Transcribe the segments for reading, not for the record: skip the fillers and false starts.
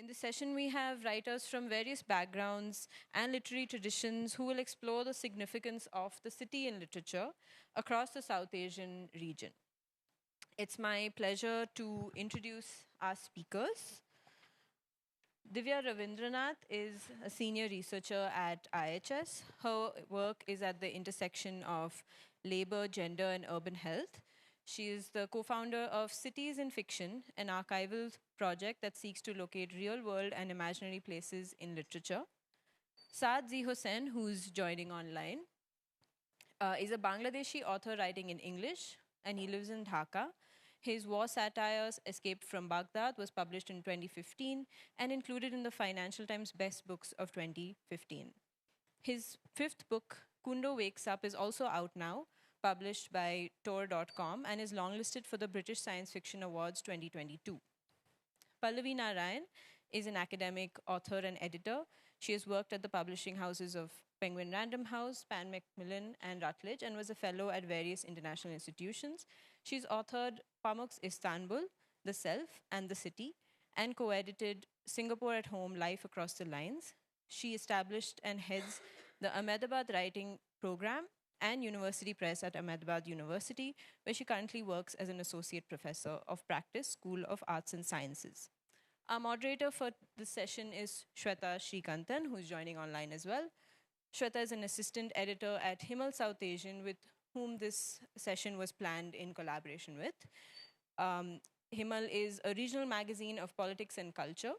In this session, we have writers from various backgrounds and literary traditions who will explore the significance of the city in literature across the South Asian region. It's my pleasure to introduce our speakers. Divya Ravindranath is a senior researcher at IHS. Her work is at the intersection of labor, gender, and urban health. She is the co founder of Cities in Fiction, an archival project that seeks to locate real world and imaginary places in literature. Saad Z. Hossain, who's joining online, is a Bangladeshi author writing in English, and he lives in Dhaka. His war satires, Escape from Baghdad, was published in 2015 and included in the Financial Times Best Books of 2015. His fifth book, Kundo Wakes Up, is also out now, published by Tor.com, and is longlisted for the British Science Fiction Awards 2022. Pallavi Narayan is an academic author and editor. She has worked at the publishing houses of Penguin Random House, Pan Macmillan, and Routledge, and was a fellow at various international institutions. She's authored Pamuk's Istanbul, The Self, and The City, and co-edited Singapore at Home, Life Across the Lines. She established and heads the Ahmedabad Writing Program and University Press at Ahmedabad University, where she currently works as an associate professor of practice, School of Arts and Sciences. Our moderator for this session is Shweta Srikantan, who's joining online as well. Shweta is an assistant editor at Himal Southasian, with whom this session was planned in collaboration with. Himal is a regional magazine of politics and culture.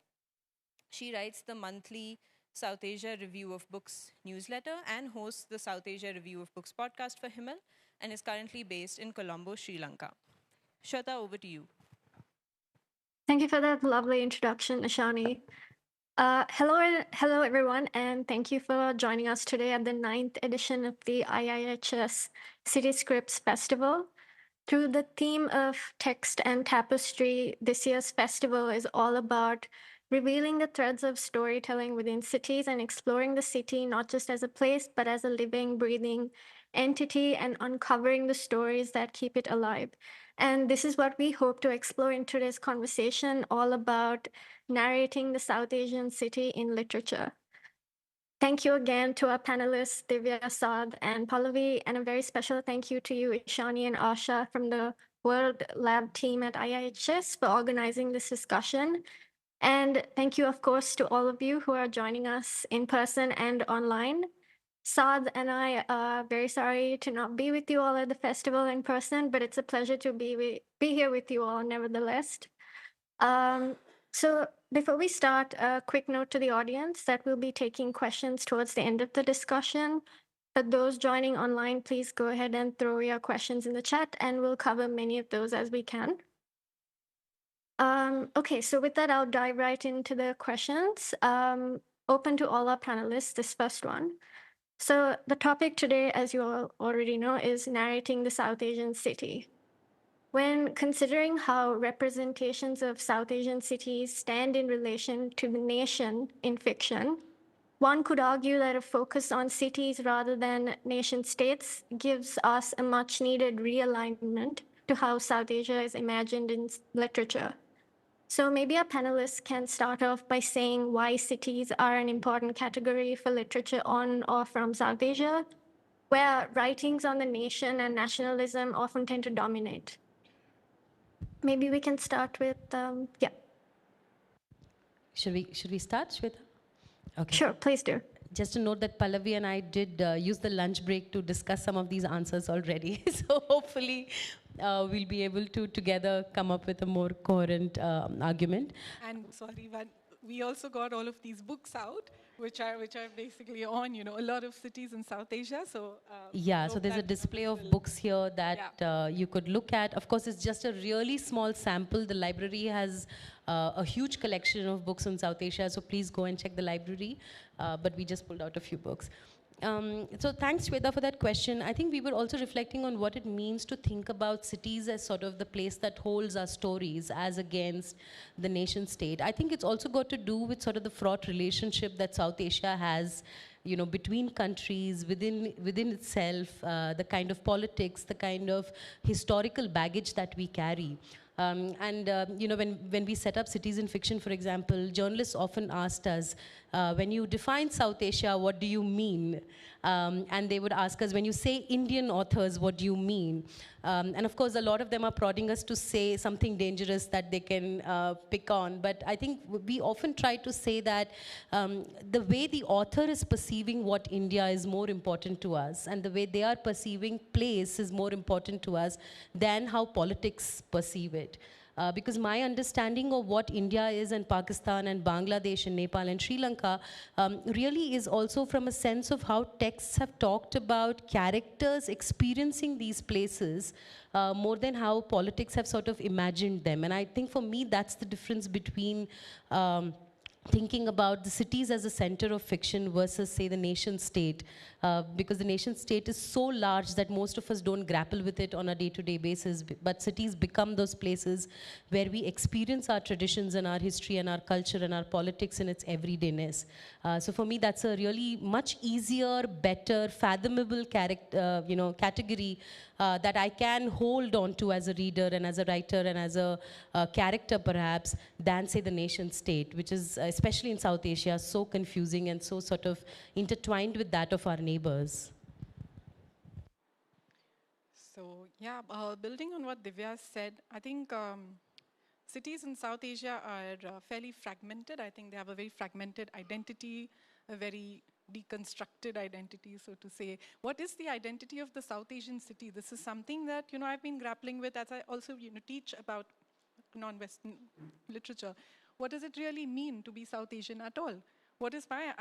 She writes the monthly South Asia Review of Books newsletter and hosts the South Asia Review of Books podcast for Himal, and is currently based in Colombo, Sri Lanka. Shweta, over to you. Thank you for that lovely introduction, Ashani. Hello, everyone, and thank you for joining us today at the 9th edition of the IIHS City Scripts Festival. Through the theme of text and tapestry, this year's festival is all about revealing the threads of storytelling within cities and exploring the city not just as a place, but as a living, breathing entity, and uncovering the stories that keep it alive. And this is what we hope to explore in today's conversation, all about narrating the South Asian city in literature. Thank you again to our panelists, Divya, Saad, and Pallavi, and a very special thank you to you, Ishani and Asha from the World Lab team at IIHS for organizing this discussion. And thank you, of course, to all of you who are joining us in person and online. Saad and I are very sorry to not be with you all at the festival in person, but it's a pleasure to be here with you all nevertheless. So before we start, a quick note to the audience that we'll be taking questions towards the end of the discussion. For those joining online, please go ahead and throw your questions in the chat, and we'll cover many of those as we can. Okay, so with that, I'll dive right into the questions. Open to all our panelists, this first one. So the topic today, as you all already know, is narrating the South Asian city. When considering how representations of South Asian cities stand in relation to the nation in fiction, one could argue that a focus on cities rather than nation states gives us a much needed realignment to how South Asia is imagined in literature. So maybe our panelists can start off by saying why cities are an important category for literature on or from South Asia, where writings on the nation and nationalism often tend to dominate. Maybe we can start with, yeah. Should we start, Shweta? Okay. Sure, please do. Just to note that Pallavi and I did use the lunch break to discuss some of these answers already. So hopefully we'll be able to together come up with a more coherent argument. And sorry, we also got all of these books out, which are basically on, a lot of cities in South Asia. So yeah, so there's a display of books here that you could look at. Of course, it's just a really small sample. The library has a huge collection of books on South Asia, so please go and check the library. But we just pulled out a few books. So thanks, Shweta, for that question. I think we were also reflecting on what it means to think about cities as sort of the place that holds our stories as against the nation state. I think it's also got to do with sort of the fraught relationship that South Asia has, between countries, within itself, the kind of politics, the kind of historical baggage that we carry. When we set up cities in fiction, for example, journalists often asked us, when you define South Asia, what do you mean? And they would ask us, when you say Indian authors, what do you mean? And of course, a lot of them are prodding us to say something dangerous that they can pick on. But I think we often try to say that the way the author is perceiving what India is more important to us, and the way they are perceiving place is more important to us than how politics perceive it. Because my understanding of what India is, and Pakistan and Bangladesh and Nepal and Sri Lanka really is also from a sense of how texts have talked about characters experiencing these places more than how politics have sort of imagined them. And I think for me that's the difference between thinking about the cities as a center of fiction versus, say, the nation state, because the nation state is so large that most of us don't grapple with it on a day-to-day basis, but cities become those places where we experience our traditions and our history and our culture and our politics in its everydayness. So for me, that's a really much easier, better, fathomable category that I can hold on to as a reader and as a writer and as a character perhaps, than, say, the nation state, which is, especially in South Asia, so confusing and so sort of intertwined with that of our neighbors. So yeah, building on what Divya said, I think cities in South Asia are fairly fragmented. I think they have a very fragmented identity, a very deconstructed identity, so to say. What is the identity of the South Asian city? This is something that I've been grappling with as I also teach about non-Western literature. What does it really mean to be South Asian at all? What is my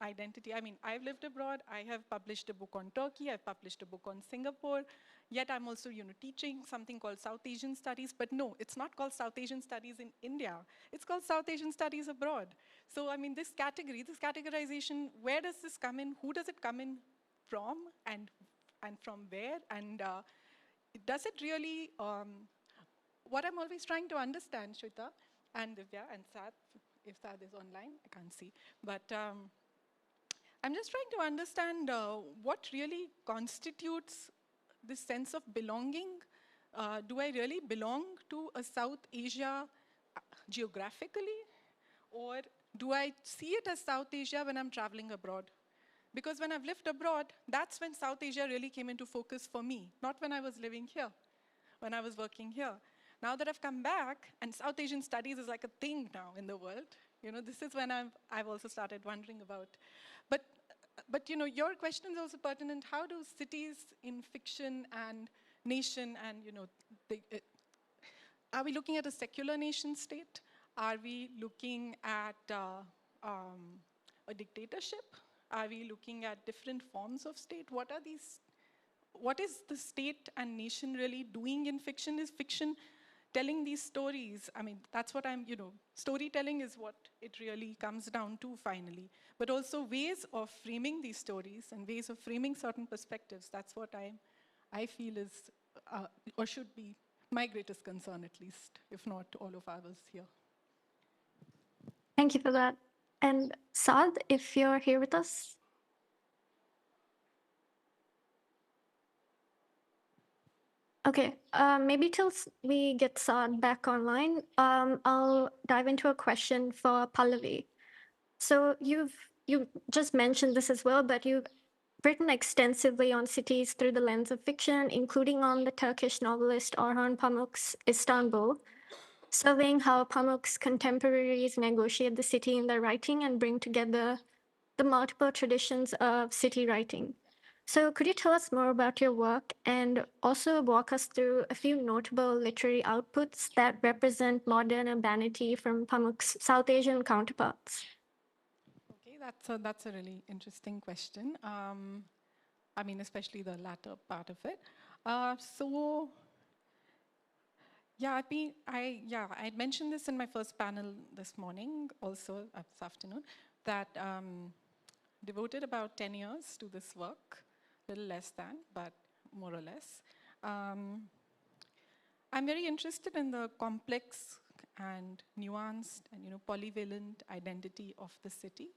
identity? I mean, I've lived abroad. I have published a book on Turkey. I've published a book on Singapore. Yet I'm also teaching something called South Asian Studies. But no, it's not called South Asian Studies in India. It's called South Asian Studies abroad. So I mean, this category, this categorization, where does this come in? Who does it come in from? And from where? And does it really, what I'm always trying to understand, Shweta and Divya and Sad, if Sad is online, I can't see. But I'm just trying to understand what really constitutes this sense of belonging. Do I really belong to a South Asia geographically? Or do I see it as South Asia when I'm traveling abroad? Because when I've lived abroad, that's when South Asia really came into focus for me, not when I was living here, when I was working here. Now that I've come back, and South Asian studies is like a thing now in the world, this is when I've also started wondering about. But your question is also pertinent. How do cities in fiction and nation and, are we looking at a secular nation state? Are we looking at a dictatorship? Are we looking at different forms of state? What is the state and nation really doing in fiction? Is fiction telling these stories? I mean, that's what storytelling is what it really comes down to finally. But also ways of framing these stories and ways of framing certain perspectives. That's what I feel is, or should be, my greatest concern at least, if not all of ours here. Thank you for that. And Saad, if you're here with us. Okay, maybe till we get Saad back online, I'll dive into a question for Pallavi. So you just mentioned this as well, but you've written extensively on cities through the lens of fiction, including on the Turkish novelist Orhan Pamuk's Istanbul, surveying how Pamuk's contemporaries negotiate the city in their writing and bring together the multiple traditions of city writing. So could you tell us more about your work and also walk us through a few notable literary outputs that represent modern urbanity from Pamuk's South Asian counterparts? Okay, that's a really interesting question. I mean, especially the latter part of it. Yeah, I mentioned this in my first panel this morning, also this afternoon, that devoted about 10 years to this work, a little less than, but more or less. I'm very interested in the complex and nuanced and polyvalent identity of the city.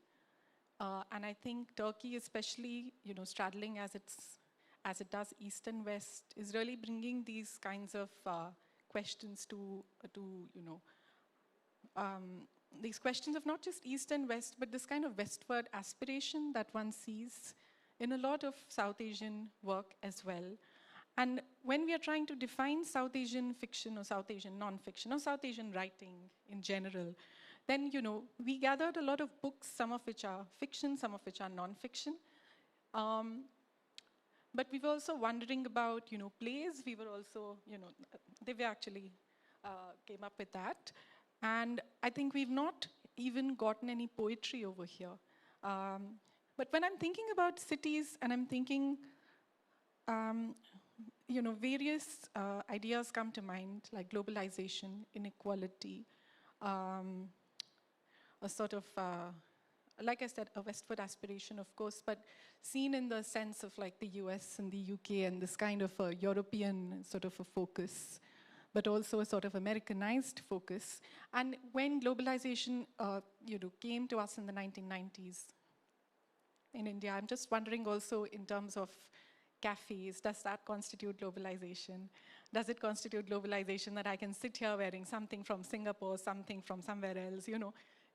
And I think Turkey, especially straddling as it does east and west, is really bringing these kinds of questions these questions of not just East and West, but this kind of westward aspiration that one sees in a lot of South Asian work as well. And when we are trying to define South Asian fiction or South Asian non-fiction or South Asian writing in general, then we gathered a lot of books, some of which are fiction, some of which are non-fiction. But we were also wondering about plays. We were also, Divya actually came up with that. And I think we've not even gotten any poetry over here. But when I'm thinking about cities and I'm thinking, various ideas come to mind, like globalization, inequality, a sort of, like I said, a westward aspiration, of course, but seen in the sense of like the US and the UK and this kind of a European sort of a focus, but also a sort of Americanized focus. And when globalization came to us in the 1990s in India, I'm just wondering also in terms of cafes, does that constitute globalization? Does it constitute globalization that I can sit here wearing something from Singapore, something from somewhere else,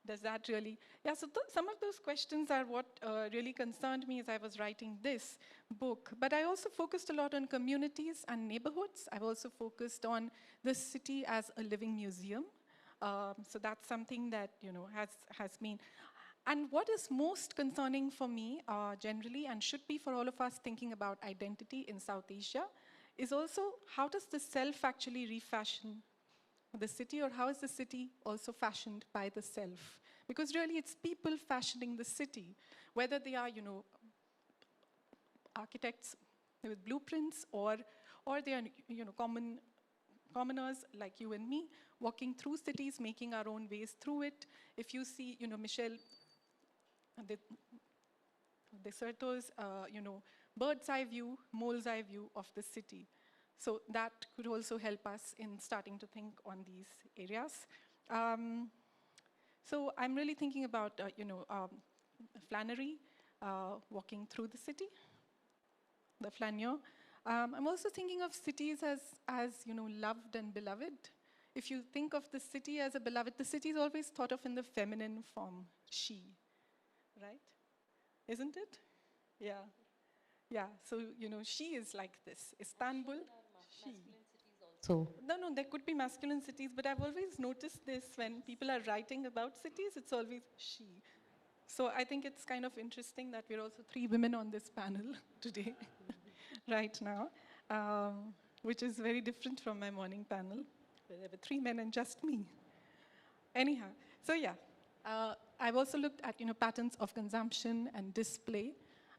Does that really? Yeah, so some of those questions are what really concerned me as I was writing this book. But I also focused a lot on communities and neighborhoods. I've also focused on the city as a living museum. So that's something that has been. And what is most concerning for me generally, and should be for all of us thinking about identity in South Asia, is also how does the self actually refashion the city, or how is the city also fashioned by the self? Because really it's people fashioning the city, whether they are, architects with blueprints, or they are, commoners like you and me, walking through cities, making our own ways through it. If you see, Michel Deserto's, bird's eye view, mole's eye view of the city. So that could also help us in starting to think on these areas. So I'm really thinking about, Flannery walking through the city, the flaneur. I'm also thinking of cities as loved and beloved. If you think of the city as a beloved, the city is always thought of in the feminine form, she, right? Isn't it? Yeah. Yeah, so, she is like this. Istanbul, she. So, No, there could be masculine cities, but I've always noticed this when people are writing about cities, it's always she. So I think it's kind of interesting that we're also 3 women on this panel today, right now, which is very different from my morning panel, where there were 3 men and just me. Anyhow, so yeah, I've also looked at patterns of consumption and display,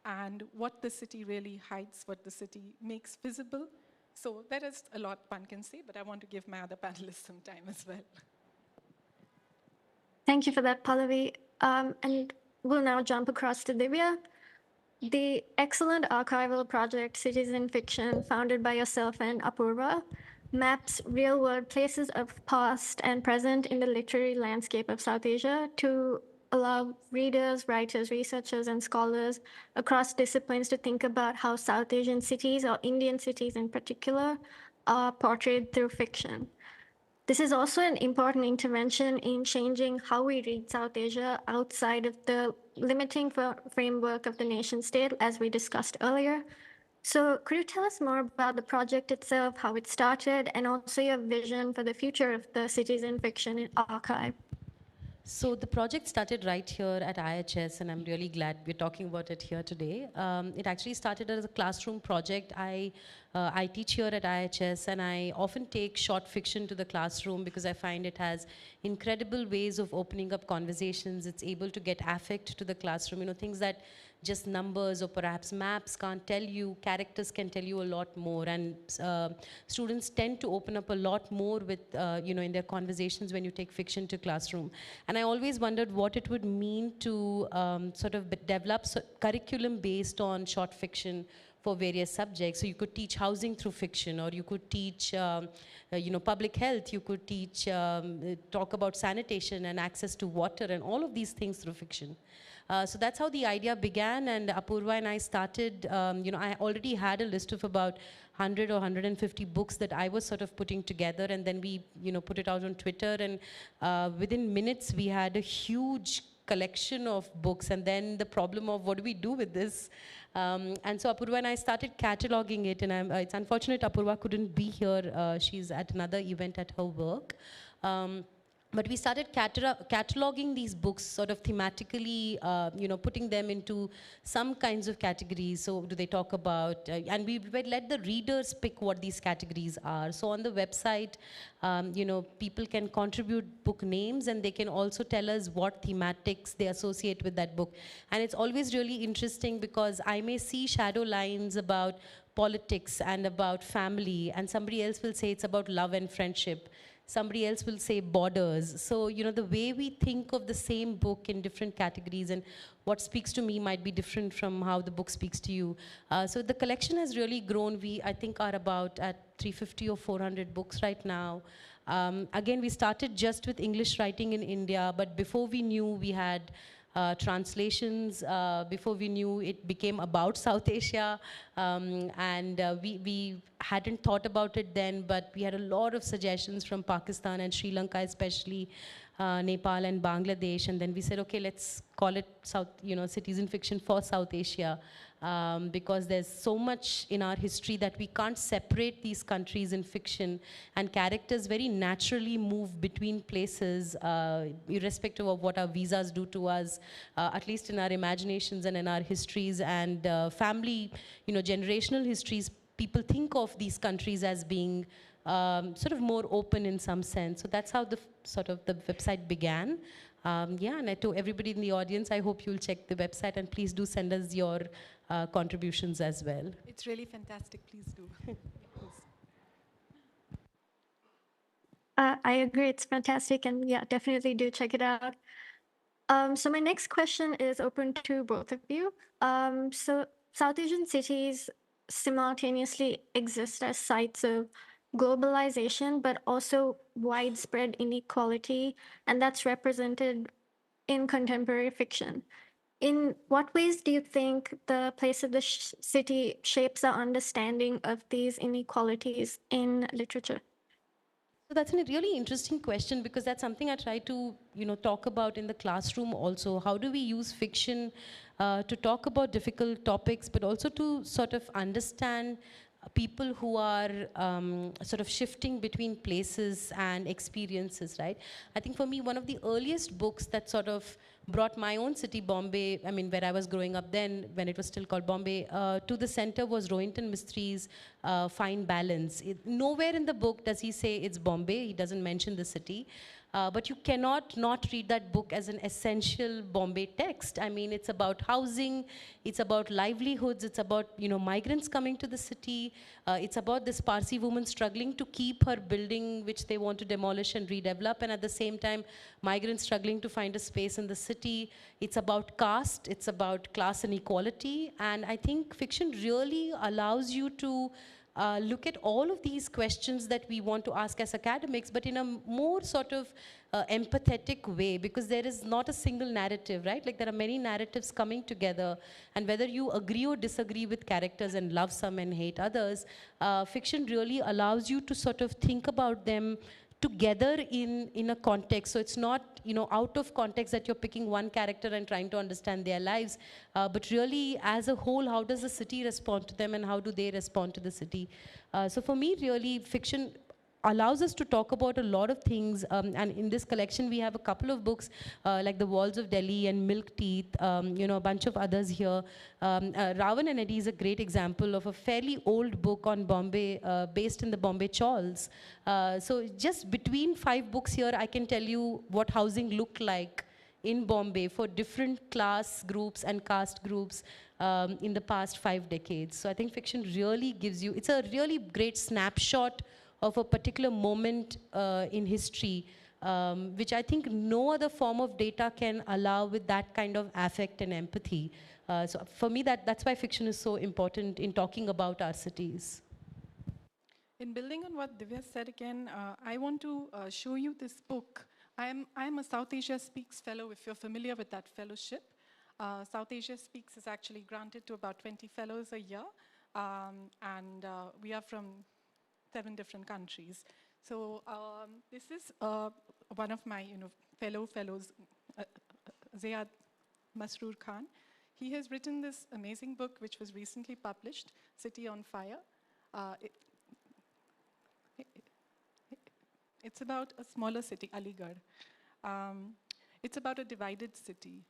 and what the city really hides, what the city makes visible. So there is a lot one can say, but I want to give my other panelists some time as well. Thank you for that, Pallavi. And we'll now jump across to Divya. The excellent archival project Cities in Fiction, founded by yourself and Apurva, maps real-world places of past and present in the literary landscape of South Asia to allow readers, writers, researchers, and scholars across disciplines to think about how South Asian cities, or Indian cities in particular, are portrayed through fiction. This is also an important intervention in changing how we read South Asia outside of the limiting framework of the nation state, as we discussed earlier. So could you tell us more about the project itself, how it started, and also your vision for the future of the Cities in Fiction archive? So the project started right here at IHS, and I'm really glad we're talking about it here today. It actually started as a classroom project. I teach here at IHS, and I often take short fiction to the classroom because I find it has incredible ways of opening up conversations. It's able to get affect to the classroom, things that just numbers or perhaps maps can't tell you. Characters can tell you a lot more, and students tend to open up a lot more with, in their conversations when you take fiction to classroom. And I always wondered what it would mean to sort of develop curriculum based on short fiction for various subjects. So you could teach housing through fiction, or you could teach, public health. You could teach, talk about sanitation and access to water and all of these things through fiction. So that's how the idea began, and Apurva and I started, I already had a list of about 100 or 150 books that I was sort of putting together, and then we, put it out on Twitter, and within minutes we had a huge collection of books, and then the problem of what do we do with this? And so Apurva and I started cataloging it, and it's unfortunate Apurva couldn't be here. She's at another event at her work. But we started cataloging these books sort of thematically, putting them into some kinds of categories. So do they talk about, and we let the readers pick what these categories are. So on the website, people can contribute book names, and they can also tell us what thematics they associate with that book. And it's always really interesting because I may see shadow lines about politics and about family, and somebody else will say it's about love and friendship. Somebody else will say borders. So, the way we think of the same book in different categories, and what speaks to me might be different from how the book speaks to you. So the collection has really grown. We, I think, are about at 350 or 400 books right now. Again, we started just with English writing in India, but before we knew, we had translations. Before we knew, it became about South Asia, and we hadn't thought about it then, but we had a lot of suggestions from Pakistan and Sri Lanka, especially Nepal and Bangladesh, and then we said, okay, let's call it cities in fiction for South Asia, because there's so much in our history that we can't separate these countries in fiction, and characters very naturally move between places, irrespective of what our visas do to us, at least in our imaginations and in our histories, and family, generational histories. People think of these countries as being sort of more open in some sense. So that's how the website began. And to everybody in the audience, I hope you'll check the website, and please do send us your contributions as well. It's really fantastic. Please do. I agree. It's fantastic. And yeah, definitely do check it out. So my next question is open to both of you. So South Asian cities simultaneously exist as sites of globalization, but also widespread inequality, and that's represented in contemporary fiction. In what ways do you think the place of the city shapes our understanding of these inequalities in literature? So that's a really interesting question, because that's something I try to, talk about in the classroom also. How do we use fiction to talk about difficult topics, but also to sort of understand people who are sort of shifting between places and experiences, right? I think for me, one of the earliest books that sort of brought my own city, Bombay, where I was growing up then, when it was still called Bombay, to the center was Rohinton Mistri's Fine Balance. Nowhere in the book does he say it's Bombay. He doesn't mention the city. But you cannot not read that book as an essential Bombay text. It's about housing, it's about livelihoods, it's about migrants coming to the city. It's about this Parsi woman struggling to keep her building, which they want to demolish and redevelop, and at the same time, migrants struggling to find a space in the city. It's about caste, it's about class inequality, and I think fiction really allows you to look at all of these questions that we want to ask as academics, but in a more sort of empathetic way, because there is not a single narrative, right? Like, there are many narratives coming together, and whether you agree or disagree with characters and love some and hate others, fiction really allows you to sort of think about them together in a context. So it's not, out of context that you're picking one character and trying to understand their lives, but really as a whole, how does the city respond to them, and how do they respond to the city? So for me, really, fiction allows us to talk about a lot of things, and in this collection we have a couple of books like The Walls of Delhi and Milk Teeth, a bunch of others here. Ravan and Eddie is a great example of a fairly old book on Bombay, based in the Bombay Chawls. So just between 5 books here, I can tell you what housing looked like in Bombay for different class groups and caste groups in the past 5 decades. So I think fiction really gives you, it's a really great snapshot of a particular moment in history, which I think no other form of data can allow with that kind of affect and empathy. So for me, that's why fiction is so important in talking about our cities. In building on what Divya said again, I want to show you this book. I'm a South Asia Speaks Fellow, if you're familiar with that fellowship. South Asia Speaks is actually granted to about 20 fellows a year, and we are from 7 different countries. So this is one of my fellows, Zayad Masroor Khan. He has written this amazing book, which was recently published, City on Fire. It's about a smaller city, Aligarh. It's about a divided city.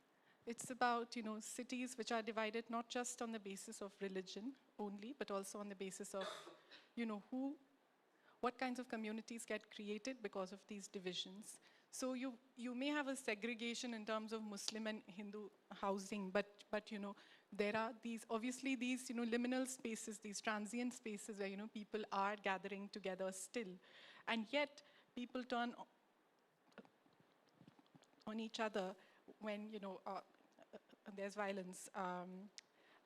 It's about cities which are divided not just on the basis of religion only, but also on the basis of what kinds of communities get created because of these divisions. So you may have a segregation in terms of Muslim and Hindu housing, but there are these liminal spaces, these transient spaces where people are gathering together still, and yet people turn on each other when there's violence.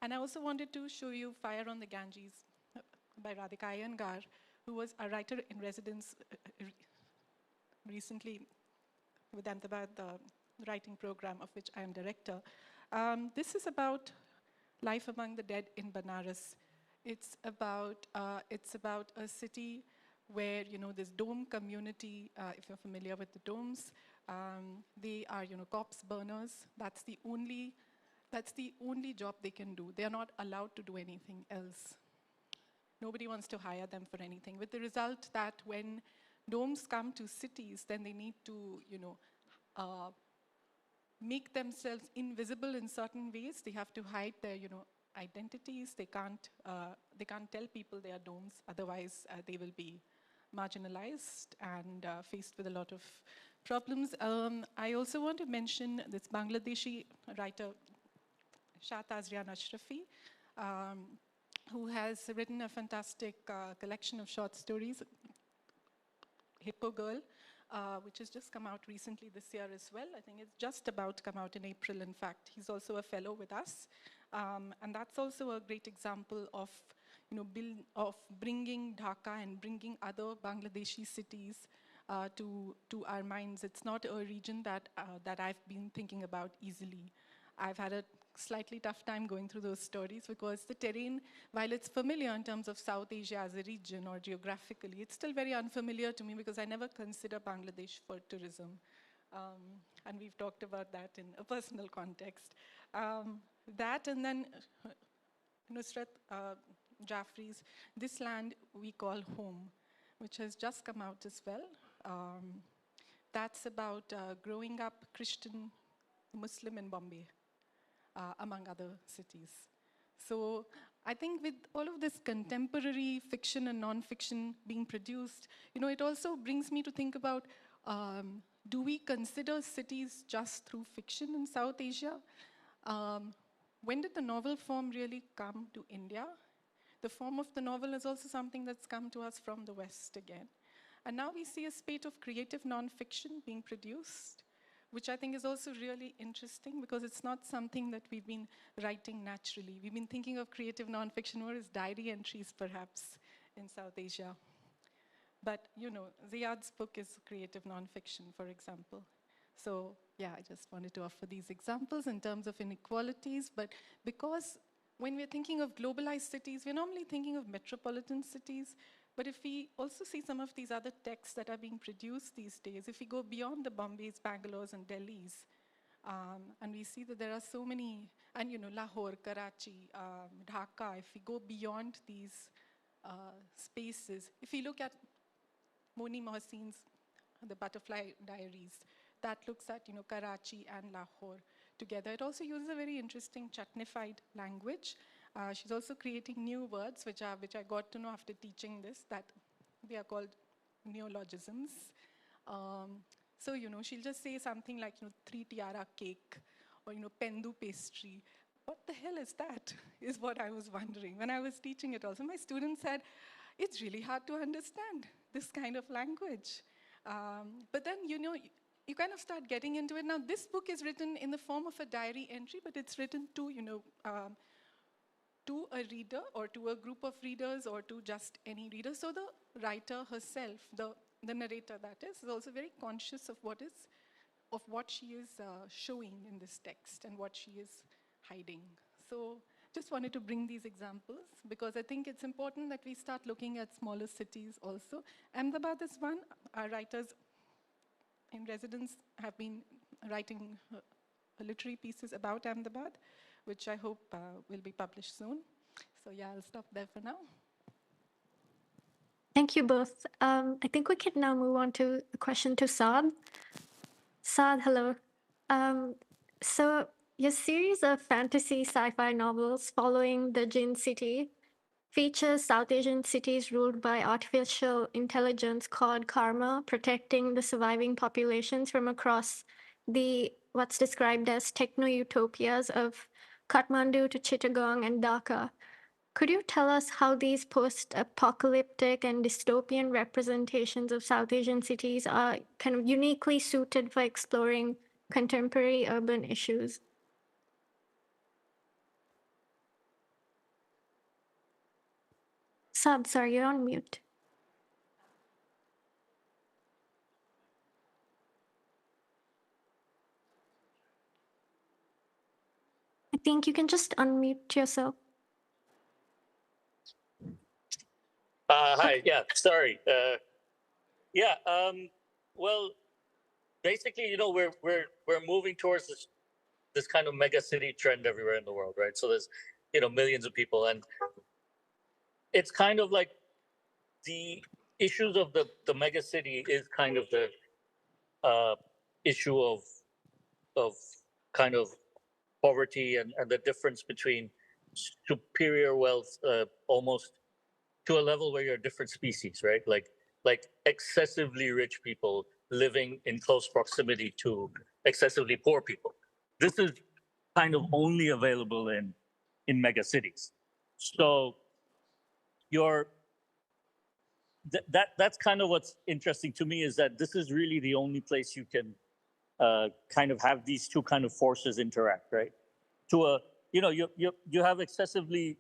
And I also wanted to show you Fire on the Ganges by Radhika Iyengar, who was a writer in residence recently with Ahmedabad, the writing program of which I am director. This is about life among the dead in Banaras. It's about a city where this dome community, if you're familiar with the domes, they are corpse burners. That's the only job they can do. They are not allowed to do anything else. Nobody wants to hire them for anything, with the result that when domes come to cities, then they need to, make themselves invisible in certain ways. They have to hide their, identities. They can't tell people they are domes. Otherwise, they will be marginalized and faced with a lot of problems. I also want to mention this Bangladeshi writer, Southasian Ashrafi, who has written a fantastic collection of short stories, Hippo Girl, which has just come out recently this year as well. I think it's just about to come out in April, in fact. He's also a fellow with us. And that's also a great example of, of bringing Dhaka and bringing other Bangladeshi cities to our minds. It's not a region that I've been thinking about easily. I've had a slightly tough time going through those stories because the terrain, while it's familiar in terms of South Asia as a region or geographically, it's still very unfamiliar to me because I never consider Bangladesh for tourism. And we've talked about that in a personal context. That and then Nusrat Jaffrey's This Land We Call Home, which has just come out as well. That's about growing up Christian Muslim in Bombay. Among other cities. So I think with all of this contemporary fiction and non-fiction being produced, it also brings me to think about, do we consider cities just through fiction in South Asia? When did the novel form really come to India? The form of the novel is also something that's come to us from the West again. And now we see a spate of creative non-fiction being produced, which I think is also really interesting because it's not something that we've been writing naturally. We've been thinking of creative nonfiction more as diary entries, perhaps, in South Asia. But, Ziyad's book is creative nonfiction, for example. So, yeah, I just wanted to offer these examples in terms of inequalities. But because when we're thinking of globalized cities, we're normally thinking of metropolitan cities. But if we also see some of these other texts that are being produced these days, if we go beyond the Bombays, Bangalores, and Delhis, and we see that there are so many, and Lahore, Karachi, Dhaka, if we go beyond these spaces, if we look at Moni Mohsin's The Butterfly Diaries, that looks at Karachi and Lahore together. It also uses a very interesting chutnified language. She's also creating new words, which I got to know after teaching this, that they are called neologisms. So, she'll just say something like, 3 tiara cake, or, pendu pastry. What the hell is that, is what I was wondering. When I was teaching it also, my students said, it's really hard to understand this kind of language. But then, you kind of start getting into it. Now, this book is written in the form of a diary entry, but it's written to, to a reader or to a group of readers or to just any reader. So the writer herself, the narrator that is also very conscious of what she is showing in this text and what she is hiding. So just wanted to bring these examples because I think it's important that we start looking at smaller cities also. Ahmedabad is one. Our writers in residence have been writing literary pieces about Ahmedabad, which I hope will be published soon. So yeah, I'll stop there for now. Thank you both. I think we can now move on to a question to Saad. Saad, hello. So your series of fantasy sci-fi novels following the Jinn City features South Asian cities ruled by artificial intelligence called Karma, protecting the surviving populations from across the what's described as techno-utopias of Kathmandu to Chittagong and Dhaka. Could you tell us how these post-apocalyptic and dystopian representations of South Asian cities are kind of uniquely suited for exploring contemporary urban issues? Saad, sorry, you're on mute. I think you can just unmute yourself. Hi. Yeah. Sorry. Yeah. Well, basically, we're moving towards this kind of mega city trend everywhere in the world, right? So there's millions of people, and it's kind of like the issues of the mega city is kind of the issue of kind of poverty and the difference between superior wealth, almost to a level where you're a different species, right? Like excessively rich people living in close proximity to excessively poor people. This is kind of only available in mega cities. So that's kind of what's interesting to me, is that this is really the only place you can kind of have these two kind of forces interact, right? You have excessively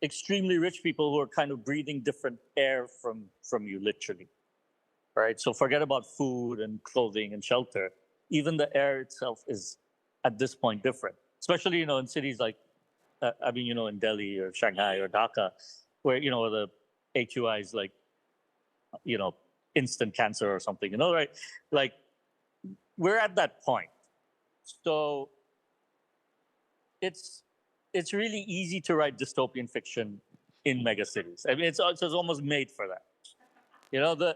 extremely rich people who are kind of breathing different air from you, literally, right? So forget about food and clothing and shelter. Even the air itself is at this point different, especially in cities like in Delhi or Shanghai or Dhaka, where the AQI is like instant cancer or something, right? Like, we're at that point. So it's really easy to write dystopian fiction in megacities. I mean, it's almost made for that.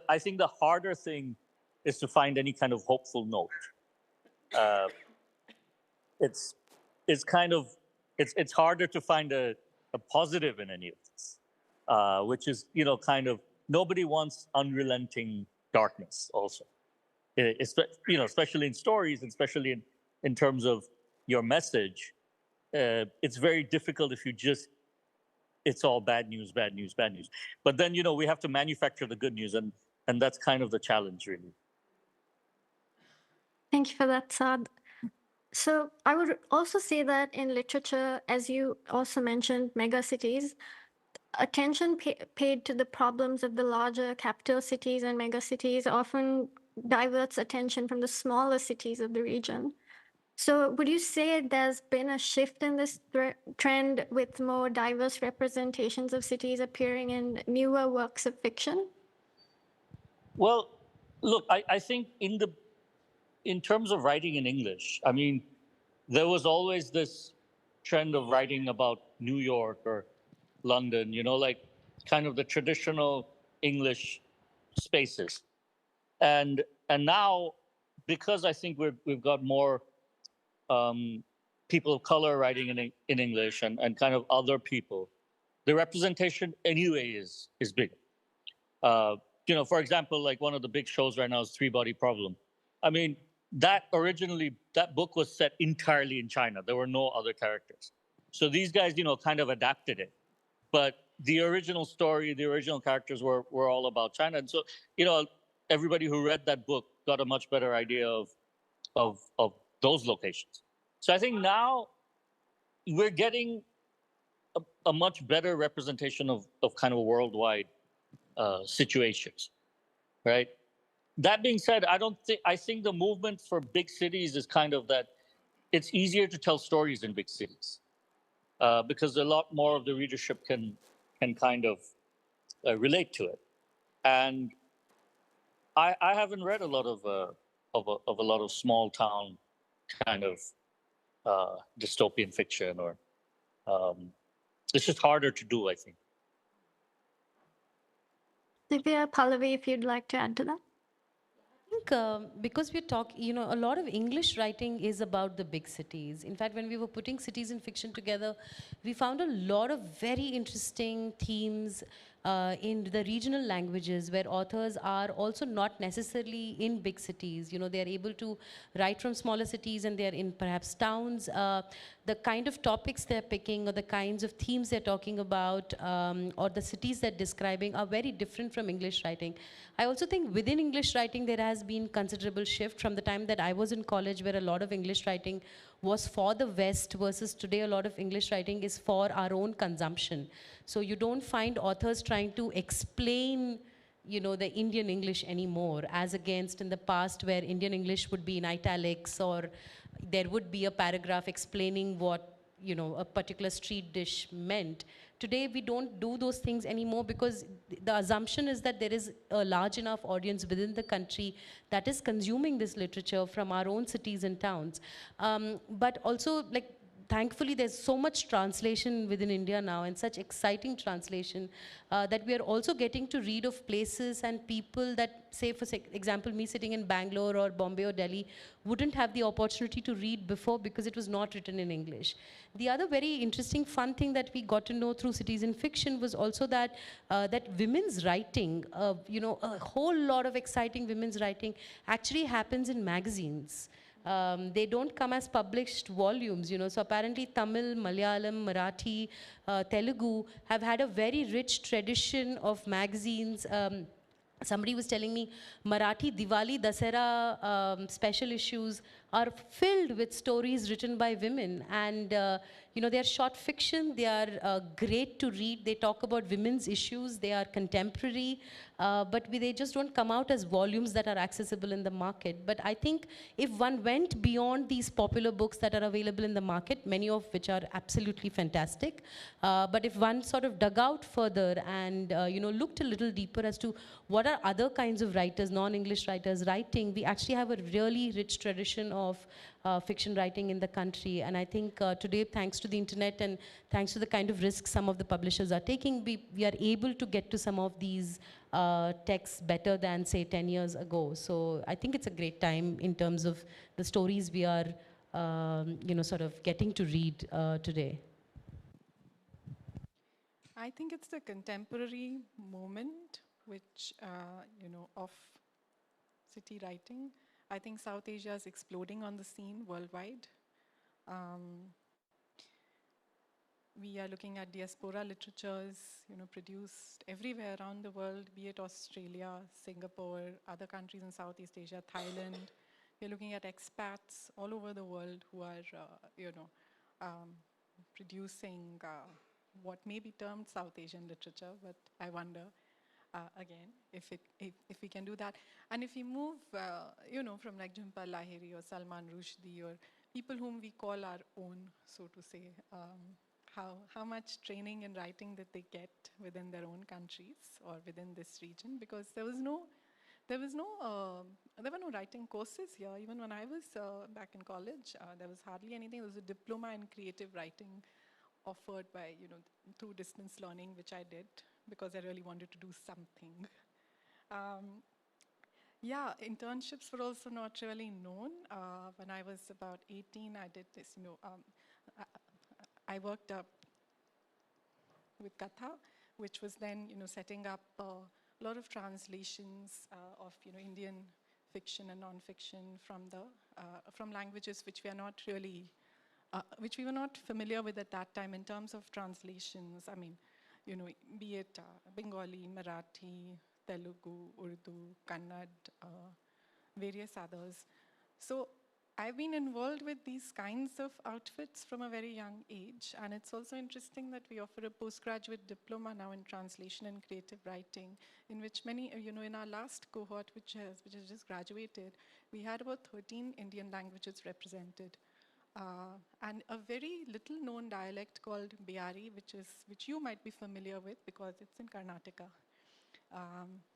I think the harder thing is to find any kind of hopeful note. It's kind of it's harder to find a positive in any of this, which is kind of, nobody wants unrelenting darkness. Also, especially in stories, and especially in terms of your message. It's very difficult if you just, it's all bad news, bad news, bad news. But then, we have to manufacture the good news, and that's kind of the challenge, really. Thank you for that, Saad. So I would also say that in literature, as you also mentioned, megacities, attention paid to the problems of the larger capital cities and megacities often diverts attention from the smaller cities of the region. So would you say there's been a shift in this trend, with more diverse representations of cities appearing in newer works of fiction? Well, look, I think in terms of writing in English, I mean, there was always this trend of writing about New York or London, like kind of the traditional English spaces. And now, because I think we've got more people of color writing in English, and kind of other people, the representation anyway is big. For example, like one of the big shows right now is Three Body Problem. I mean, that book was set entirely in China. There were no other characters. So these guys, kind of adapted it. But the original story, the original characters were all about China. And so, everybody who read that book got a much better idea of those locations. So I think now we're getting a much better representation of kind of worldwide situations, right? That being said, I think the movement for big cities is kind of that it's easier to tell stories in big cities because a lot more of the readership can kind of relate to it. And I haven't read a lot of a lot of small town kind of dystopian fiction, or it's just harder to do, I think. Divya, Pallavi, if you'd like to add to that. I think because we're talking, you know, a lot of English writing is about the big cities. In fact, when we were putting cities in fiction together, we found a lot of very interesting themes in the regional languages where authors are also not necessarily in big cities. You know, they are able to write from smaller cities and they're in perhaps towns. The kind of topics they're picking or the kinds of themes they're talking about or the cities they're describing are very different from English writing. I also think within English writing there has been considerable shift from the time that I was in college, where a lot of English writing was for the West, versus today a lot of English writing is for our own consumption. So you don't find authors trying to explain, you know, the Indian English anymore, as against in the past where Indian English would be in italics, or there would be a paragraph explaining what, you know, a particular street dish meant. Today we don't do those things anymore because the assumption is that there is a large enough audience within the country that is consuming this literature from our own cities and towns. But also, like, thankfully there's so much translation within India now, and such exciting translation that we are also getting to read of places and people that, say for example, me sitting in Bangalore or Bombay or Delhi wouldn't have the opportunity to read before because it was not written in English. The other very interesting fun thing that we got to know through Cities in Fiction was also that that women's writing, you know, a whole lot of exciting women's writing actually happens in magazines. They don't come as published volumes, you know. So apparently Tamil, Malayalam, Marathi, Telugu have had a very rich tradition of magazines. Somebody was telling me Marathi Diwali, Dasera special issues are filled with stories written by women, and you know, they are short fiction, they are great to read, they talk about women's issues, they are contemporary, but they just don't come out as volumes that are accessible in the market. But I think if one went beyond these popular books that are available in the market, many of which are absolutely fantastic, but if one sort of dug out further and you know, looked a little deeper as to what are other kinds of writers, non-English writers writing, we actually have a really rich tradition of fiction writing in the country. And I think today, thanks to the internet and thanks to the kind of risks some of the publishers are taking, we are able to get to some of these texts better than, say, 10 years ago. So I think it's a great time in terms of the stories we are you know, sort of getting to read today. I think it's the contemporary moment which, you know, of city writing. I think South Asia is exploding on the scene worldwide. We are looking at diaspora literatures, you know, produced everywhere around the world, be it Australia, Singapore, other countries in Southeast Asia, Thailand. We're looking at expats all over the world who are, you know, producing what may be termed South Asian literature, but I wonder again if we can do that. And if we move, you know, from like Jhumpal Lahiri or Salman Rushdie or people whom we call our own, so to say, how much training in writing did they get within their own countries or within this region? Because there were no writing courses here. Even when I was back in college, there was hardly anything. There was a diploma in creative writing offered by, you know, through distance learning, which I did because I really wanted to do something. Yeah, internships were also not really known. When I was about 18, I did this, you know, I worked up with Katha, which was then, you know, setting up a lot of translations of, you know, Indian fiction and non-fiction from the from languages which we are not really, which we were not familiar with at that time in terms of translations. I mean, you know, be it Bengali, Marathi, Telugu, Urdu, Kannad, various others. So I've been involved with these kinds of outfits from a very young age, and it's also interesting that we offer a postgraduate diploma now in translation and creative writing, in which many, you know, in our last cohort, which has just graduated, we had about 13 Indian languages represented. and a very little known dialect called Bihari, which you might be familiar with because it's in Karnataka,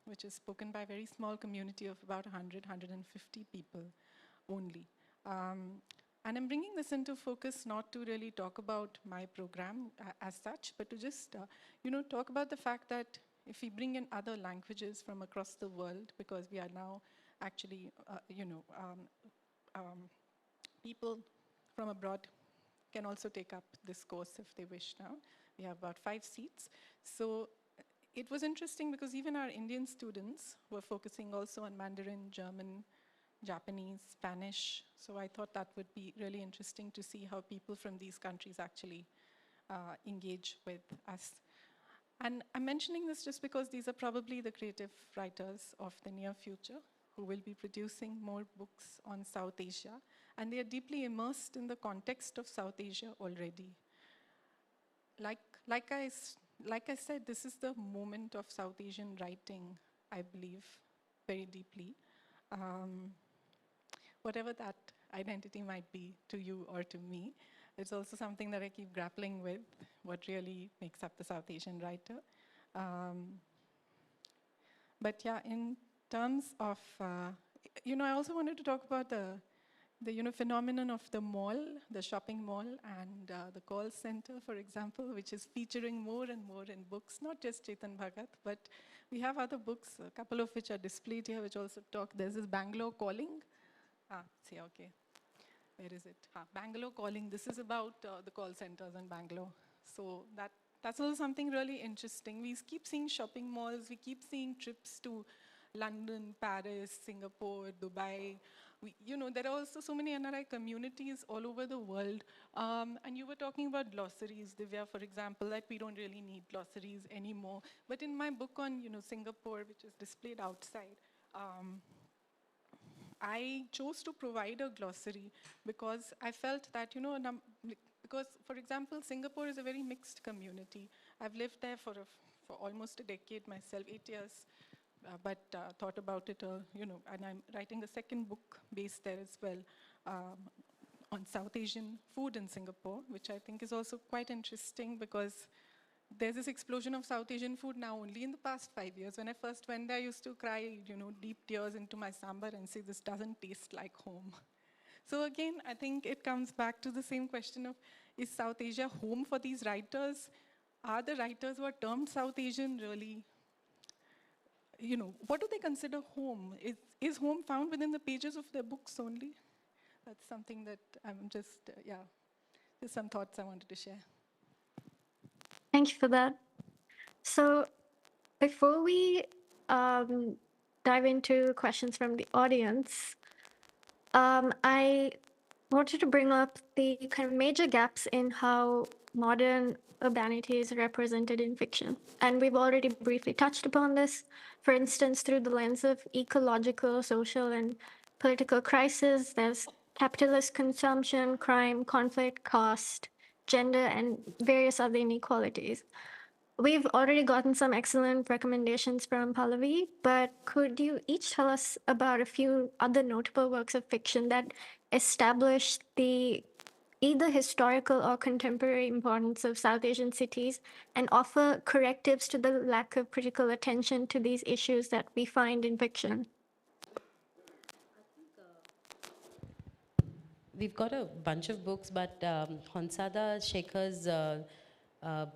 which is spoken by a very small community of about 100, 150 people only. And I'm bringing this into focus not to really talk about my program as such, but to just talk about the fact that if we bring in other languages from across the world, because we are now actually, people from abroad can also take up this course if they wish now. We have about 5 seats. So it was interesting because even our Indian students were focusing also on Mandarin, German, Japanese, Spanish. So I thought that would be really interesting to see how people from these countries actually engage with us. And I'm mentioning this just because these are probably the creative writers of the near future who will be producing more books on South Asia. And they are deeply immersed in the context of South Asia already. Like I said, this is the moment of South Asian writing, I believe, very deeply. Whatever that identity might be to you or to me, it's also something that I keep grappling with, what really makes up the South Asian writer. But yeah, in terms of, I also wanted to talk about the phenomenon of the mall, the shopping mall, and the call center, for example, which is featuring more and more in books, not just Chetan Bhagat, but we have other books, a couple of which are displayed here, which also talk. There's this Bangalore Calling. See, okay. Where is it? Bangalore Calling. This is about the call centers in Bangalore. So that's also something really interesting. We keep seeing shopping malls. We keep seeing trips to London, Paris, Singapore, Dubai. There are also so many NRI communities all over the world. And you were talking about glossaries, Divya, for example, that we don't really need glossaries anymore. But in my book on, Singapore, which is displayed outside, I chose to provide a glossary because I felt that, because, for example, Singapore is a very mixed community. I've lived there for almost a decade myself, 8 years, but thought about it, and I'm writing the second book based there as well on South Asian food in Singapore, which I think is also quite interesting because there's this explosion of South Asian food now only in the past 5 years. When I first went there, I used to cry, deep tears into my sambar and say, this doesn't taste like home. So again, I think it comes back to the same question of, is South Asia home for these writers? Are the writers who are termed South Asian really, what do they consider home? Is home found within the pages of their books only? That's something that I'm just, just some thoughts I wanted to share. Thank you for that. So before we dive into questions from the audience, I wanted to bring up the kind of major gaps in how modern urbanity is represented in fiction. And we've already briefly touched upon this, for instance, through the lens of ecological, social, and political crisis. There's capitalist consumption, crime, conflict, caste, gender, and various other inequalities. We've already gotten some excellent recommendations from Pallavi, but could you each tell us about a few other notable works of fiction that establish the either historical or contemporary importance of South Asian cities and offer correctives to the lack of critical attention to these issues that we find in fiction? We've got a bunch of books, but Hansada Shekhar's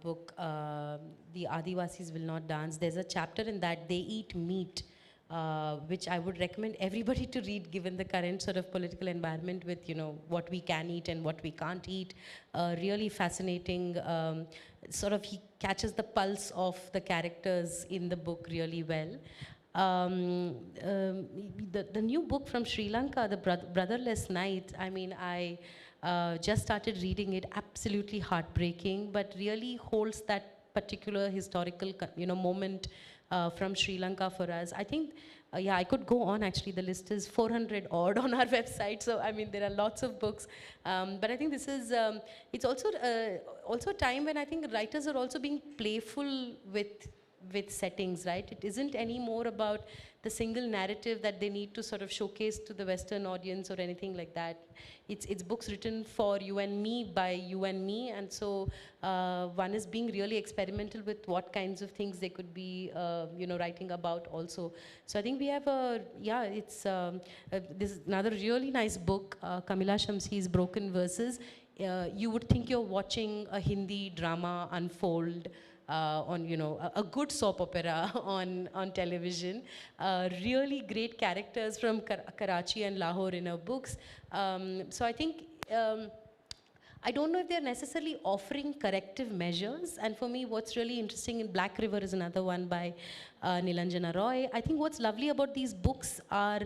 book, The Adivasis Will Not Dance, there's a chapter in that they eat meat, which I would recommend everybody to read given the current sort of political environment with, what we can eat and what we can't eat. Really fascinating. He catches the pulse of the characters in the book really well. The new book from Sri Lanka, The Brotherless Night, I mean, I just started reading it, absolutely heartbreaking, but really holds that particular historical, moment from Sri Lanka for us. I think, I could go on actually, the list is 400 odd on our website, so I mean, there are lots of books. But I think this is, it's also a time when I think writers are also being playful with with settings, right? It isn't anymore about the single narrative that they need to sort of showcase to the Western audience or anything like that. It's books written for you and me, by you and me, and so one is being really experimental with what kinds of things they could be, writing about also. So I think we have this is another really nice book, Kamila Shamsi's Broken Verses. You would think you're watching a Hindi drama unfold on, a good soap opera on television. Really great characters from Karachi and Lahore in her books. So I think I don't know if they're necessarily offering corrective measures. And for me, what's really interesting in Black River is another one by Nilanjana Roy. I think what's lovely about these books are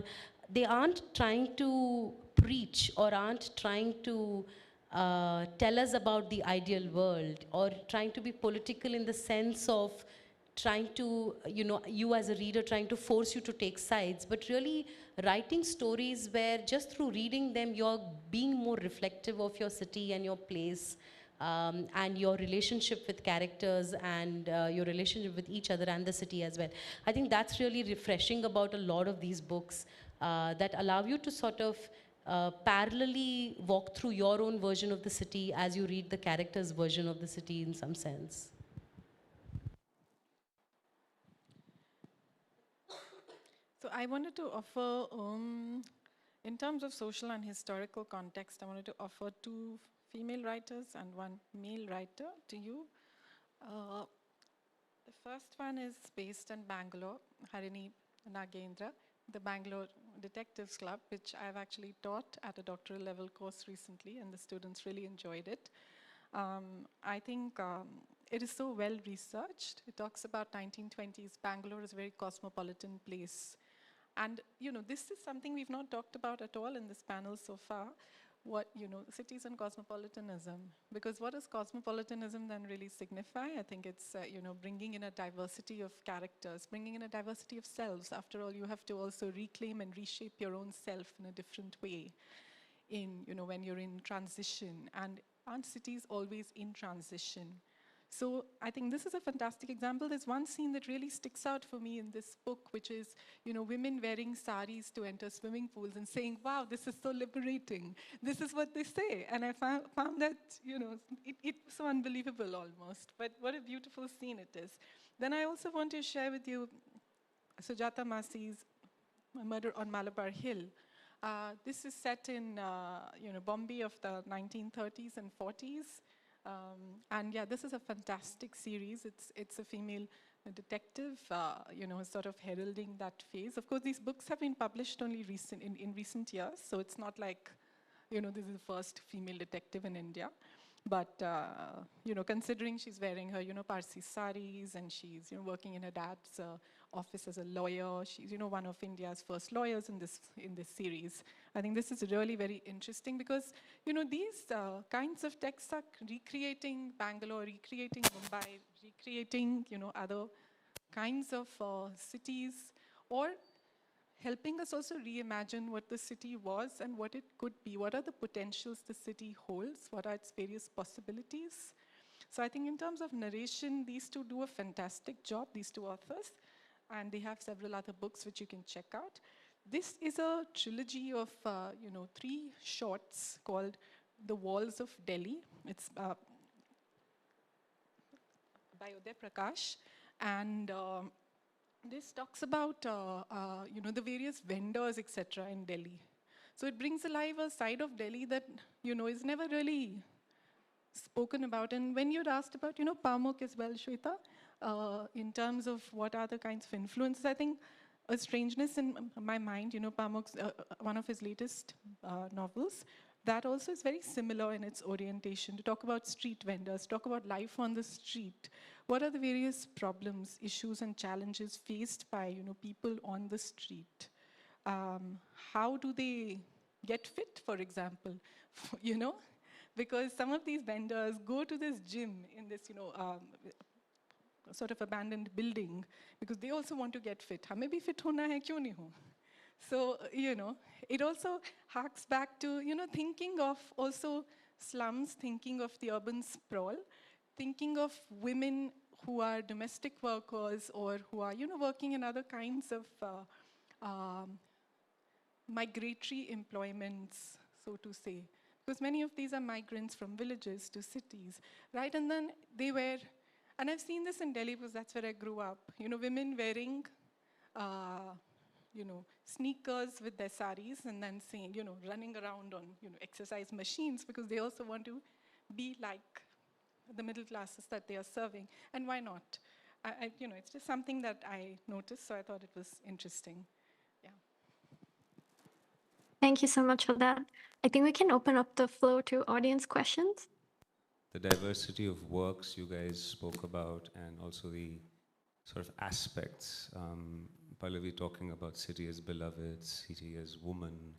they aren't trying to preach or aren't trying to tell us about the ideal world or trying to be political in the sense of trying to, you as a reader trying to force you to take sides, but really writing stories where just through reading them, you're being more reflective of your city and your place, and your relationship with characters and your relationship with each other and the city as well. I think that's really refreshing about a lot of these books that allow you to sort of parallelly walk through your own version of the city as you read the character's version of the city in some sense. So I wanted to offer, in terms of social and historical context, I wanted to offer 2 female writers and 1 male writer to you. The first one is based in Bangalore, Harini Nagendra, the Bangalore Detectives Club, which I've actually taught at a doctoral level course recently, and the students really enjoyed it. I think it is so well researched. It talks about 1920s Bangalore as a very cosmopolitan place. And, this is something we've not talked about at all in this panel so far. What, cities and cosmopolitanism. Because what does cosmopolitanism then really signify? I think it's, bringing in a diversity of characters, bringing in a diversity of selves. After all, you have to also reclaim and reshape your own self in a different way when you're in transition. And aren't cities always in transition? So I think this is a fantastic example. There's one scene that really sticks out for me in this book, which is, women wearing saris to enter swimming pools and saying, wow, this is so liberating. This is what they say. And I found that, it was so unbelievable almost. But what a beautiful scene it is. Then I also want to share with you Sujata Masi's Murder on Malabar Hill. This is set in, Bombay of the 1930s and 40s. And yeah, this is a fantastic series. It's a female detective, sort of heralding that phase. Of course, these books have been published only in recent years, so it's not like, this is the first female detective in India. But, considering she's wearing her, Parsi saris and she's, working in her dad's office as a lawyer, she's, one of India's first lawyers in this series. I think this is really very interesting because, these kinds of texts are recreating Bangalore, recreating Mumbai, recreating, other kinds of cities, or helping us also reimagine what the city was and what it could be. What are the potentials the city holds? What are its various possibilities? So I think in terms of narration, these 2 do a fantastic job, these 2 authors, and they have several other books which you can check out. This is a trilogy of 3 shorts called The Walls of Delhi. It's by Uday Prakash, and this talks about, the various vendors, etc. in Delhi. So it brings alive a side of Delhi that, is never really spoken about. And when you're asked about, Pamuk as well, Shweta, in terms of what are the kinds of influences, I think a strangeness in my mind, Pamuk's, one of his latest novels, that also is very similar in its orientation, to talk about street vendors, talk about life on the street. What are the various problems, issues, and challenges faced by people on the street? How do they get fit, for example? Because some of these vendors go to this gym in this, sort of abandoned building because they also want to get fit. Hame bhi fit hona hai, kyun nahi ho? So, it also harks back to, thinking of also slums, thinking of the urban sprawl, thinking of women who are domestic workers or who are, working in other kinds of migratory employments, so to say. Because many of these are migrants from villages to cities, right? And then they wear, and I've seen this in Delhi because that's where I grew up, women wearing, sneakers with their saris and then saying, running around on, exercise machines because they also want to be like the middle classes that they are serving. And why not? It's just something that I noticed, so I thought it was interesting. Yeah. Thank you so much for that. I think we can open up the floor to audience questions. The diversity of works you guys spoke about, and also the sort of aspects. Pallavi talking about city as beloved, city as woman.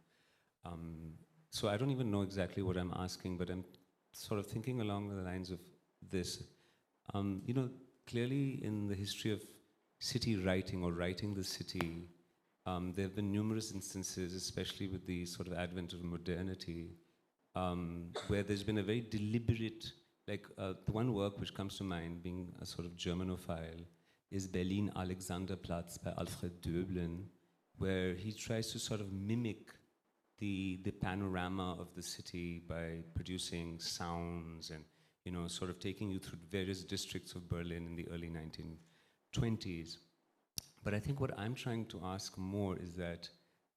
So I don't even know exactly what I'm asking, but I'm sort of thinking along the lines of this. Clearly in the history of city writing or writing the city, there have been numerous instances, especially with the sort of advent of modernity, where there's been a very deliberate, like the one work which comes to mind, being a sort of Germanophile, is Berlin Alexanderplatz by Alfred Döblin, where he tries to sort of mimic the panorama of the city by producing sounds and, sort of taking you through various districts of Berlin in the early 1920s. But I think what I'm trying to ask more is that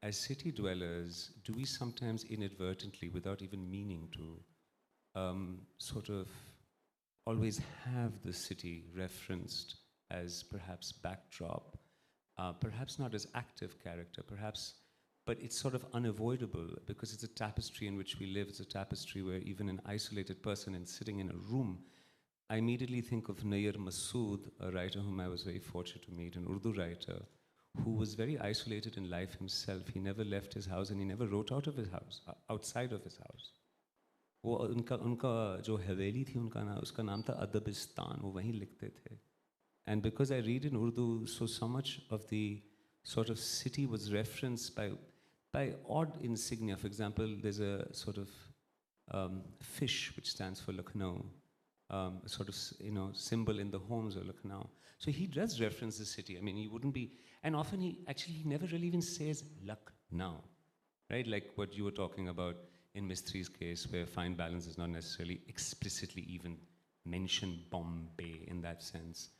as city dwellers, do we sometimes inadvertently, without even meaning to, sort of always have the city referenced as perhaps backdrop, perhaps not as active character, perhaps, but it's sort of unavoidable because it's a tapestry in which we live. It's a tapestry where even an isolated person and sitting in a room, I immediately think of Nayyar Masood, a writer whom I was very fortunate to meet, an Urdu writer, who was very isolated in life himself. He never left his house and he never wrote out of his house, outside of his house. वो उनका जो हवेली थी उसका नाम था अदबिस्तान, वो वहीं लिखते थे. And because I read in Urdu, so much of the sort of city was referenced by odd insignia. For example, there's a sort of fish which stands for Lucknow, a sort of symbol in the homes of Lucknow. So he does reference the city. I mean, he wouldn't be, and often he never really even says Lucknow, right? Like what you were talking about in Mistri's case, where fine balance is not necessarily explicitly even mention Bombay in that sense.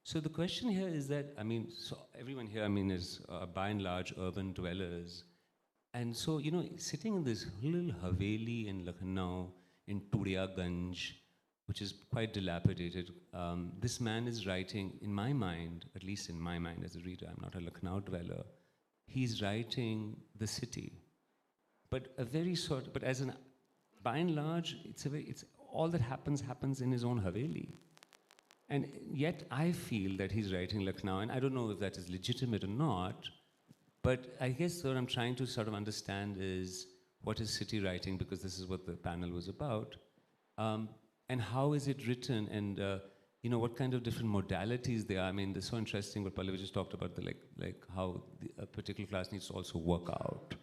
So the question here is that, so everyone here, is by and large urban dwellers. And so, sitting in this little Haveli in Lucknow, in Turiaganj, which is quite dilapidated, this man is writing, in my mind, at least in my mind as a reader, I'm not a Lucknow dweller, he's writing the city. But by and large, it's all that happens in his own Haveli. And yet I feel that he's writing Lucknow, and I don't know if that is legitimate or not, but I guess what I'm trying to sort of understand is what is city writing, because this is what the panel was about, and how is it written, and what kind of different modalities there are. It's so interesting what Pallavi just talked about, how a particular class needs to also work out.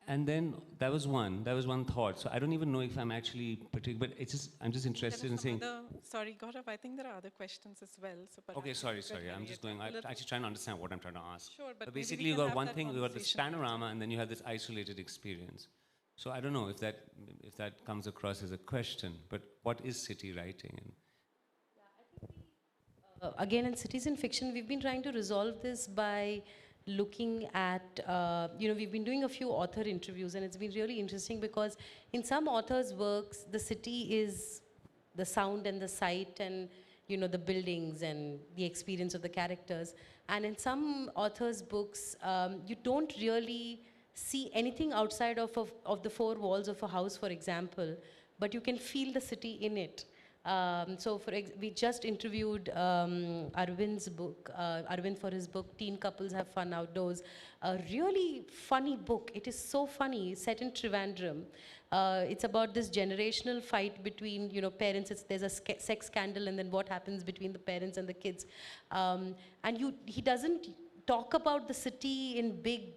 And then that was one thought. So I don't even know if I'm actually particular, but I'm just interested in saying. Sorry, Gaurav, I think there are other questions as well. So okay, sorry. I'm just going. I'm actually trying to understand what I'm trying to ask. Sure, but basically, you got one thing. You got this panorama, and then you have this isolated experience. So I don't know if that comes across as a question. But what is city writing? Again, in Cities in Fiction, we've been trying to resolve this by looking at, we've been doing a few author interviews, and it's been really interesting because in some authors' works, the city is the sound and the sight and, the buildings and the experience of the characters. And in some authors' books, you don't really see anything outside of the four walls of a house, for example, but you can feel the city in it. So we just interviewed Arvind's book, Arvind for his book, Teen Couples Have Fun Outdoors. A really funny book. It is so funny, set in Trivandrum. It's about this generational fight between, parents. There's a sex scandal, and then what happens between the parents and the kids. And he doesn't talk about the city in big,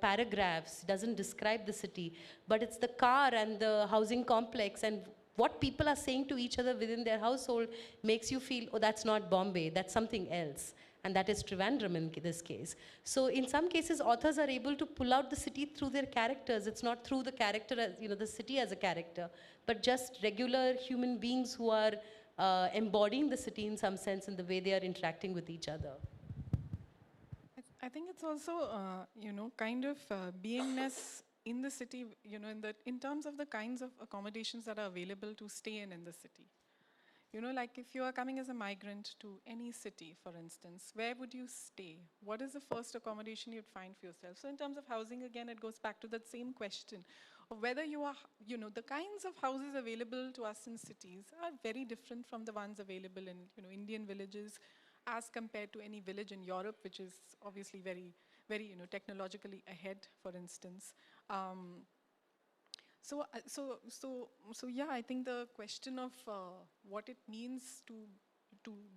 paragraphs, doesn't describe the city, but it's the car and the housing complex and what people are saying to each other within their household makes you feel, oh, that's not Bombay, that's something else. And that is Trivandrum in this case. So in some cases, authors are able to pull out the city through their characters. It's not through the character, as, the city as a character, but just regular human beings who are embodying the city in some sense in the way they are interacting with each other. I think it's also, kind of beingness in the city, in terms of the kinds of accommodations that are available to stay in the city. Like if you are coming as a migrant to any city, for instance, where would you stay? What is the first accommodation you'd find for yourself? So in terms of housing, again, it goes back to that same question of whether you are, the kinds of houses available to us in cities are very different from the ones available in, Indian villages as compared to any village in Europe, which is obviously very, very, technologically ahead, for instance. So yeah, I think the question of what it means to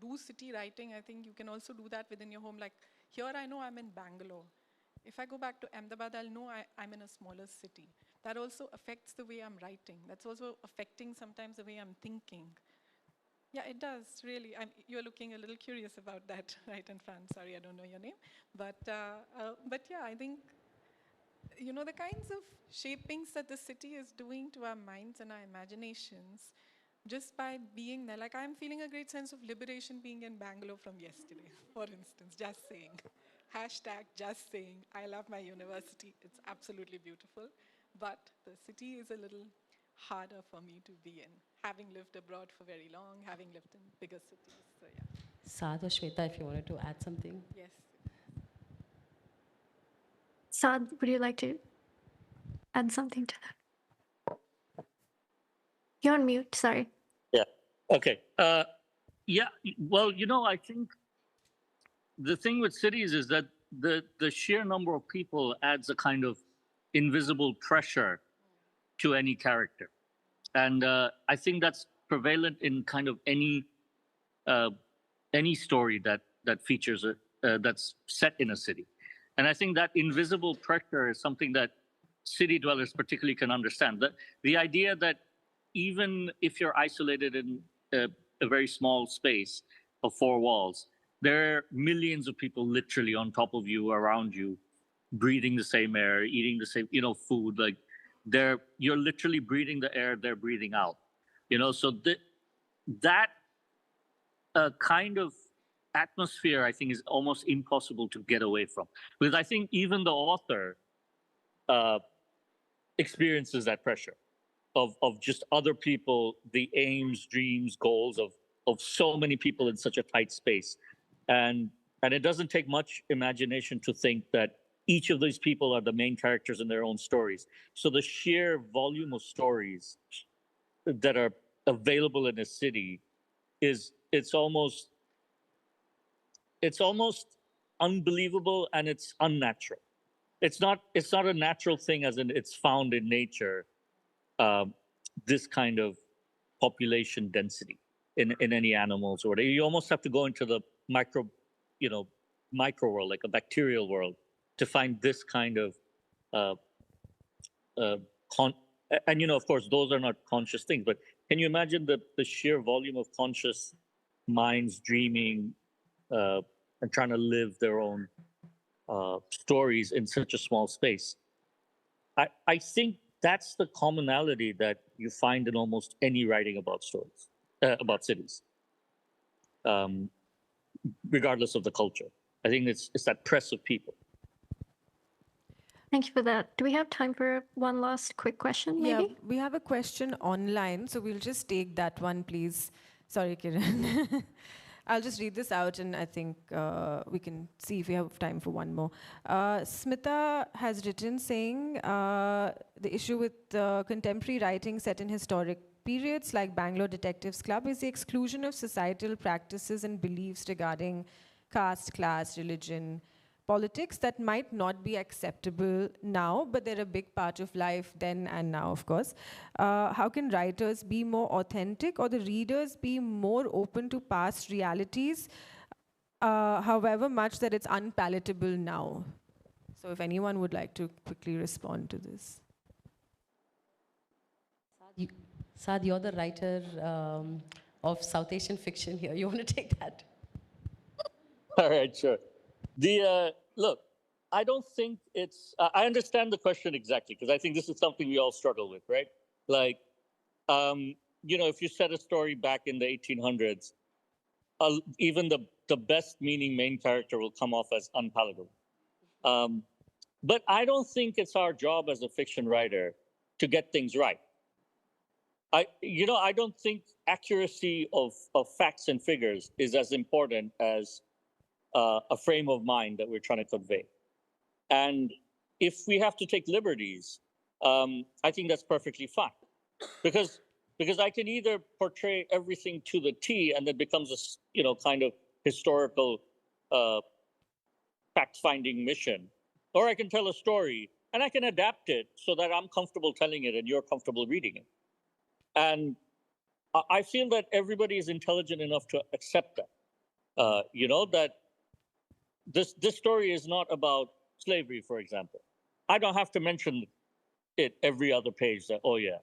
do city writing, I think you can also do that within your home. Like here, I know I'm in Bangalore. If I go back to Ahmedabad, I'll know I'm in a smaller city. That also affects the way I'm writing. That's also affecting sometimes the way I'm thinking. Yeah, it does, really. You're looking a little curious about that, right, in France. Sorry, I don't know your name. But yeah, I think the kinds of shapings that the city is doing to our minds and our imaginations just by being there. Like I'm feeling a great sense of liberation being in Bangalore from yesterday, for instance, just saying. Hashtag just saying, I love my university. It's absolutely beautiful. But the city is a little harder for me to be in, having lived abroad for very long, having lived in bigger cities. So yeah. Saad or Shweta, if you wanted to add something. Yes. Saad, would you like to add something to that? You're on mute, sorry. Yeah. Okay. Yeah. Well, I think the thing with cities is that the sheer number of people adds a kind of invisible pressure to any character, and I think that's prevalent in kind of any story that features that's set in a city. And I think that invisible pressure is something that city dwellers particularly can understand. The idea that even if you're isolated in a very small space of four walls, there are millions of people literally on top of you, around you, breathing the same air, eating the same, food. Like you're literally breathing the air they're breathing out. So that kind of atmosphere, I think, is almost impossible to get away from. Because I think even the author experiences that pressure of just other people, the aims, dreams, goals of so many people in such a tight space. And it doesn't take much imagination to think that each of these people are the main characters in their own stories. So the sheer volume of stories that are available in a city it's almost unbelievable, and it's unnatural. It's not a natural thing as in it's found in nature, this kind of population density in any animals or whatever. You almost have to go into the micro world, like a bacterial world, to find this kind of and of course those are not conscious things, but can you imagine the sheer volume of conscious minds dreaming and trying to live their own stories in such a small space? I think that's the commonality that you find in almost any writing about stories, about cities, regardless of the culture. I think it's that press of people. Thank you for that. Do we have time for one last quick question, maybe? Yeah, we have a question online, so we'll just take that one, please. Sorry, Kiran. I'll just read this out, and I think we can see if we have time for one more. Smita has written saying the issue with contemporary writing set in historic periods like Bangalore Detectives Club is the exclusion of societal practices and beliefs regarding caste, class, religion, politics that might not be acceptable now, but they're a big part of life then and now, of course. How can writers be more authentic, or the readers be more open to past realities, however much that it's unpalatable now? So if anyone would like to quickly respond to this. Saad, you're the writer of South Asian fiction here. You want to take that? All right, sure. The look, I don't think it's. I understand the question exactly because I think this is something we all struggle with, right? Like, um, if you set a story back in the 1800s, even the best meaning main character will come off as unpalatable. But I don't think it's our job as a fiction writer to get things right. I don't think accuracy of facts and figures is as important as a frame of mind that we're trying to convey. And if we have to take liberties, I think that's perfectly fine, because I can either portray everything to the T and it becomes a kind of historical fact-finding mission, or I can tell a story and I can adapt it so that I'm comfortable telling it and you're comfortable reading it. And I feel that everybody is intelligent enough to accept that. That this story is not about slavery, for example. I don't have to mention it every other page that, oh yeah,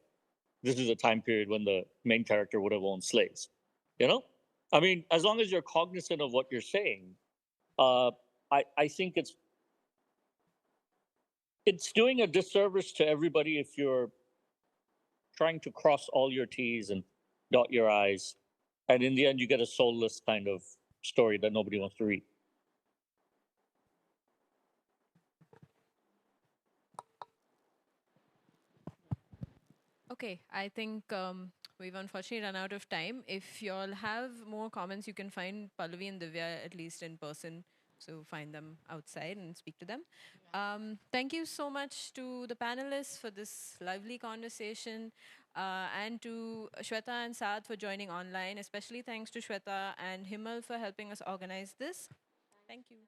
this is a time period when the main character would have owned slaves. I mean, as long as you're cognizant of what you're saying, I think it's doing a disservice to everybody if you're trying to cross all your T's and dot your I's, and in the end you get a soulless kind of story that nobody wants to read. Okay, I think we've unfortunately run out of time. If you all have more comments, you can find Pallavi and Divya at least in person. So find them outside and speak to them. Thank you so much to the panelists for this lively conversation, and to Shweta and Saad for joining online. Especially thanks to Shweta and Himal for helping us organize this. Thank you.